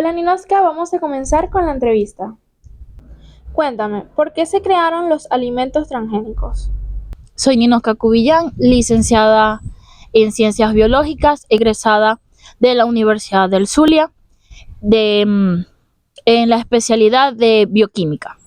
Hola Ninoska, vamos a comenzar con la entrevista. Cuéntame, ¿por qué se crearon los alimentos transgénicos? Soy Ninoska Cubillán, licenciada en Ciencias Biológicas, egresada de la Universidad del Zulia, en la especialidad de Bioquímica.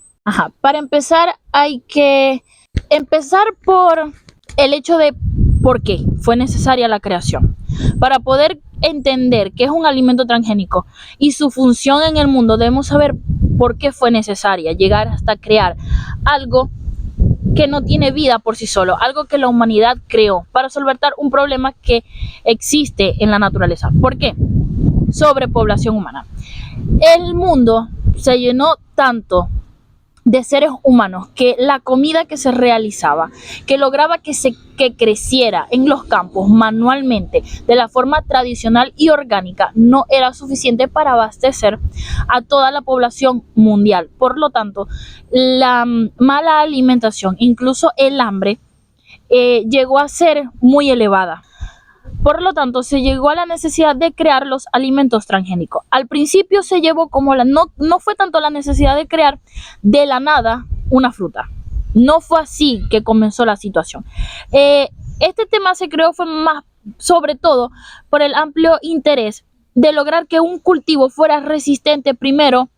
Para empezar, hay que empezar por el hecho de por qué fue necesaria la creación. Para poder entender qué es un alimento transgénico y su función en el mundo, debemos saber por qué fue necesaria llegar hasta crear algo que no tiene vida por sí solo, algo que la humanidad creó para solventar un problema que existe en la naturaleza. ¿Por qué? Sobrepoblación humana. El mundo se llenó tanto de seres humanos que la comida que se realizaba, que lograba que creciera en los campos manualmente de la forma tradicional y orgánica, no era suficiente para abastecer a toda la población mundial. Por lo tanto, la mala alimentación, incluso el hambre, llegó a ser muy elevada. Por lo tanto, se llegó a la necesidad de crear los alimentos transgénicos. Al principio se llevó como no fue tanto la necesidad de crear de la nada una fruta. No fue así que comenzó la situación. Este tema se creó fue más sobre todo por el amplio interés de lograr que un cultivo fuera resistente primero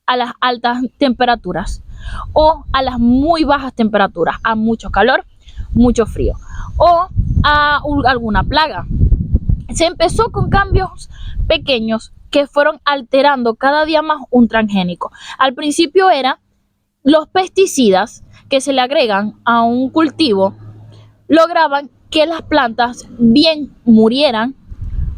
a las altas temperaturas o a las muy bajas temperaturas, a mucho calor, mucho frío o a alguna plaga. Se empezó con cambios pequeños que fueron alterando cada día más un transgénico. Al principio era los pesticidas que se le agregan a un cultivo lograban que las plantas bien murieran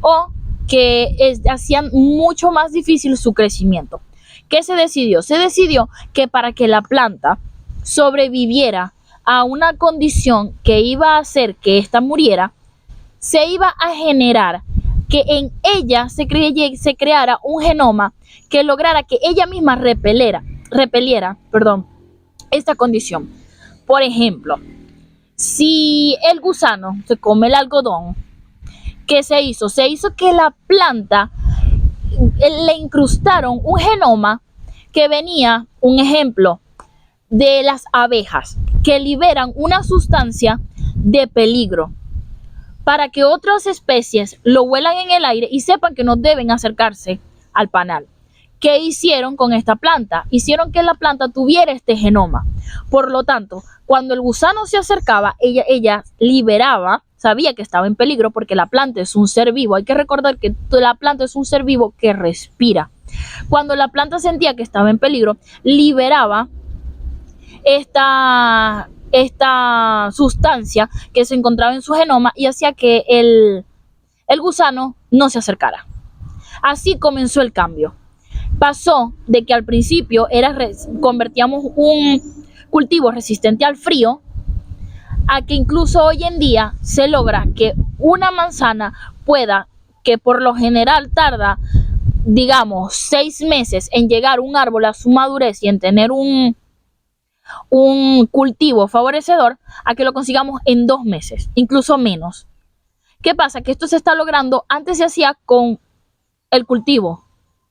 o que hacían mucho más difícil su crecimiento. ¿Qué se decidió? Se decidió que para que la planta sobreviviera a una condición que iba a hacer que ésta muriera, se iba a generar que en ella se creara un genoma que lograra que ella misma repeliera esta condición. Por ejemplo, si el gusano se come el algodón, ¿qué se hizo? Se hizo que la planta le incrustaron un genoma que venía, un ejemplo, de las abejas, que liberan una sustancia de peligro para que otras especies lo huelan en el aire y sepan que no deben acercarse al panal. ¿Qué hicieron con esta planta? Hicieron que la planta tuviera este genoma. Por lo tanto, cuando el gusano se acercaba, ella liberaba, sabía que estaba en peligro porque la planta es un ser vivo. Hay que recordar que la planta es un ser vivo que respira. Cuando la planta sentía que estaba en peligro, liberaba esta sustancia que se encontraba en su genoma y hacía que el gusano no se acercara. Así comenzó el cambio. Pasó de que al principio convertíamos un cultivo resistente al frío a que incluso hoy en día se logra que una manzana pueda, que por lo general tarda, digamos, 6 meses en llegar un árbol a su madurez y en tener un cultivo favorecedor, a que lo consigamos en 2 meses, incluso menos. ¿Qué pasa? Que esto se está logrando, antes se hacía con el cultivo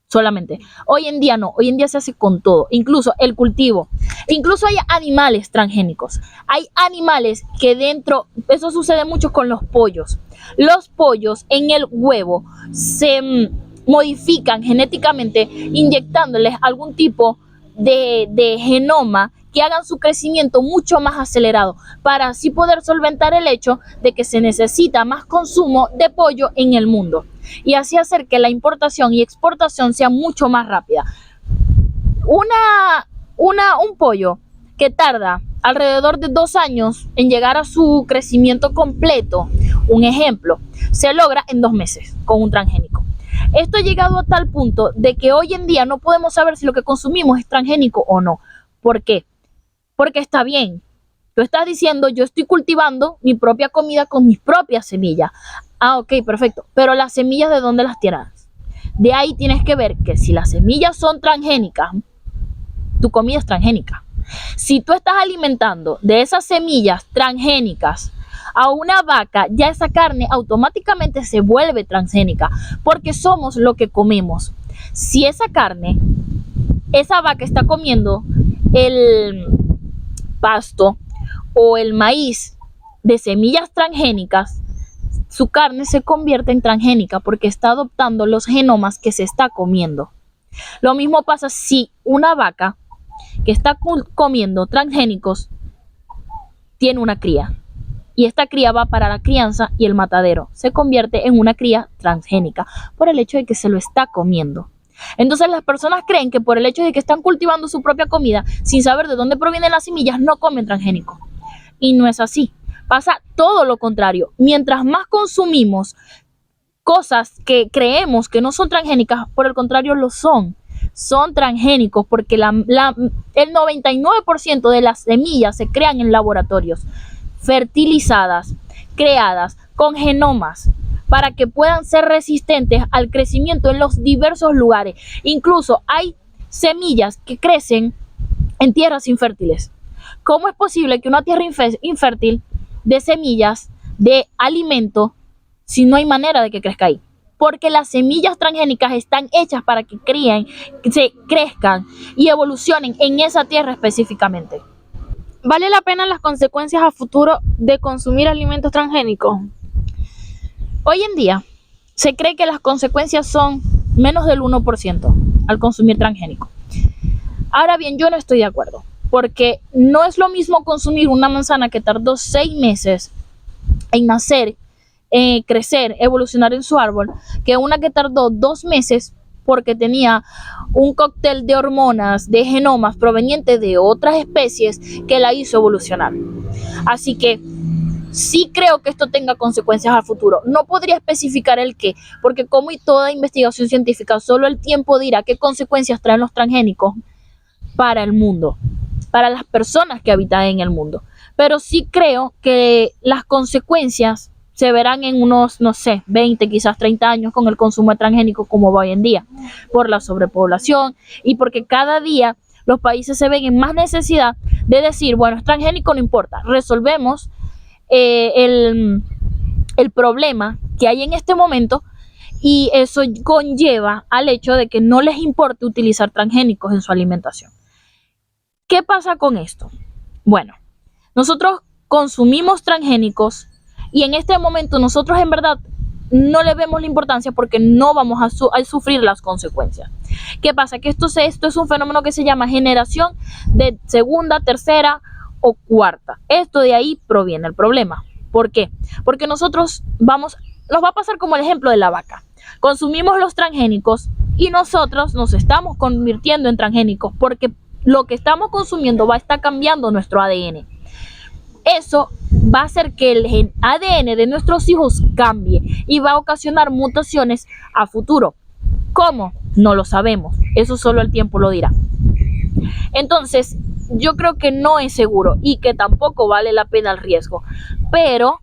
solamente. Hoy en día no, hoy en día se hace con todo, incluso el cultivo. Incluso hay animales transgénicos. Hay animales que dentro, eso sucede mucho con los pollos. Los pollos en el huevo se modifican genéticamente inyectándoles algún tipo de genoma que hagan su crecimiento mucho más acelerado para así poder solventar el hecho de que se necesita más consumo de pollo en el mundo y así hacer que la importación y exportación sea mucho más rápida. Un pollo que tarda alrededor de 2 años en llegar a su crecimiento completo, un ejemplo, se logra en 2 meses con un transgénico. Esto ha llegado a tal punto de que hoy en día no podemos saber si lo que consumimos es transgénico o no. ¿Por qué? Porque está bien. Tú estás diciendo, yo estoy cultivando mi propia comida con mis propias semillas. Ok, perfecto. Pero las semillas, ¿de dónde las tienes? De ahí tienes que ver que si las semillas son transgénicas, tu comida es transgénica. Si tú estás alimentando de esas semillas transgénicas a una vaca, ya esa carne automáticamente se vuelve transgénica, porque somos lo que comemos. Si esa carne, esa vaca está comiendo el pasto o el maíz de semillas transgénicas, su carne se convierte en transgénica porque está adoptando los genomas que se está comiendo. Lo mismo pasa si una vaca que está comiendo transgénicos tiene una cría y esta cría va para la crianza y el matadero. Se convierte en una cría transgénica por el hecho de que se lo está comiendo. Entonces las personas creen que por el hecho de que están cultivando su propia comida sin saber de dónde provienen las semillas no comen transgénicos. Y no es así. Pasa todo lo contrario. Mientras más consumimos cosas que creemos que no son transgénicas, por el contrario lo son. Son transgénicos porque el 99% de las semillas se crean en laboratorios, fertilizadas, creadas con genomas para que puedan ser resistentes al crecimiento en los diversos lugares. Incluso hay semillas que crecen en tierras infértiles. ¿Cómo es posible que una tierra infértil dé semillas de alimento si no hay manera de que crezca ahí? Porque las semillas transgénicas están hechas para que se crezcan y evolucionen en esa tierra específicamente. ¿Vale la pena las consecuencias a futuro de consumir alimentos transgénicos? Hoy en día se cree que las consecuencias son menos del 1% al consumir transgénico. Ahora bien, yo no estoy de acuerdo, porque no es lo mismo consumir una manzana que tardó 6 meses en nacer, crecer, evolucionar en su árbol, que una que tardó 2 meses porque tenía un cóctel de hormonas, de genomas provenientes de otras especies que la hizo evolucionar. Así que sí creo que esto tenga consecuencias al futuro. No podría especificar el qué, porque como y toda investigación científica, solo el tiempo dirá qué consecuencias traen los transgénicos para el mundo, para las personas que habitan en el mundo. Pero sí creo que las consecuencias se verán en unos, no sé, 20, quizás 30 años con el consumo de transgénicos como va hoy en día, por la sobrepoblación y porque cada día los países se ven en más necesidad de decir, bueno, es transgénico, no importa, resolvemos el problema que hay en este momento y eso conlleva al hecho de que no les importe utilizar transgénicos en su alimentación. ¿Qué pasa con esto? Bueno, nosotros consumimos transgénicos y en este momento nosotros en verdad no le vemos la importancia porque no vamos a sufrir las consecuencias. ¿Qué pasa? Que esto es un fenómeno que se llama generación de segunda, tercera o cuarta. Esto de ahí proviene el problema. ¿Por qué? Porque nos va a pasar como el ejemplo de la vaca. Consumimos los transgénicos y nosotros nos estamos convirtiendo en transgénicos porque lo que estamos consumiendo va a estar cambiando nuestro ADN. Eso va a hacer que el ADN de nuestros hijos cambie y va a ocasionar mutaciones a futuro. ¿Cómo? No lo sabemos. Eso solo el tiempo lo dirá. Entonces, yo creo que no es seguro y que tampoco vale la pena el riesgo. Pero,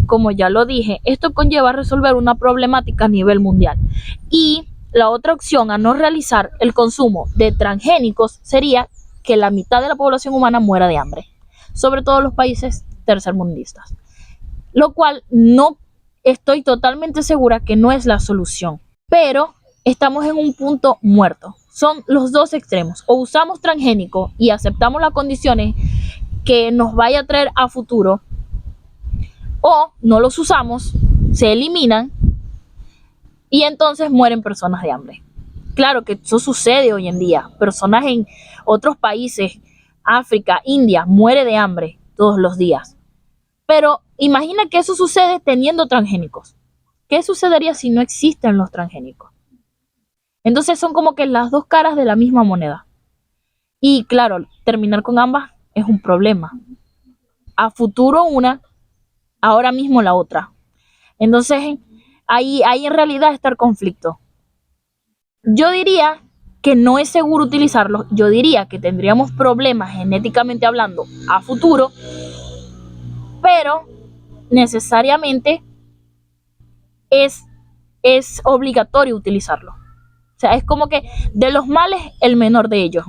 como ya lo dije, esto conlleva a resolver una problemática a nivel mundial. Y la otra opción a no realizar el consumo de transgénicos sería que la mitad de la población humana muera de hambre, sobre todo los países tercermundistas, lo cual no estoy totalmente segura que no es la solución, pero estamos en un punto muerto. Son los dos extremos, o usamos transgénicos y aceptamos las condiciones que nos vaya a traer a futuro, o no los usamos, se eliminan y entonces mueren personas de hambre. Claro que eso sucede hoy en día, personas en otros países, África, India, muere de hambre todos los días. Pero imagina que eso sucede teniendo transgénicos. ¿Qué sucedería si no existen los transgénicos? Entonces son como que las dos caras de la misma moneda. Y claro, terminar con ambas es un problema. A futuro una, ahora mismo la otra. Entonces ahí en realidad está el conflicto. Yo diría que no es seguro utilizarlos. Yo diría que tendríamos problemas genéticamente hablando a futuro, pero necesariamente es obligatorio utilizarlo. O sea, es como que de los males el menor de ellos.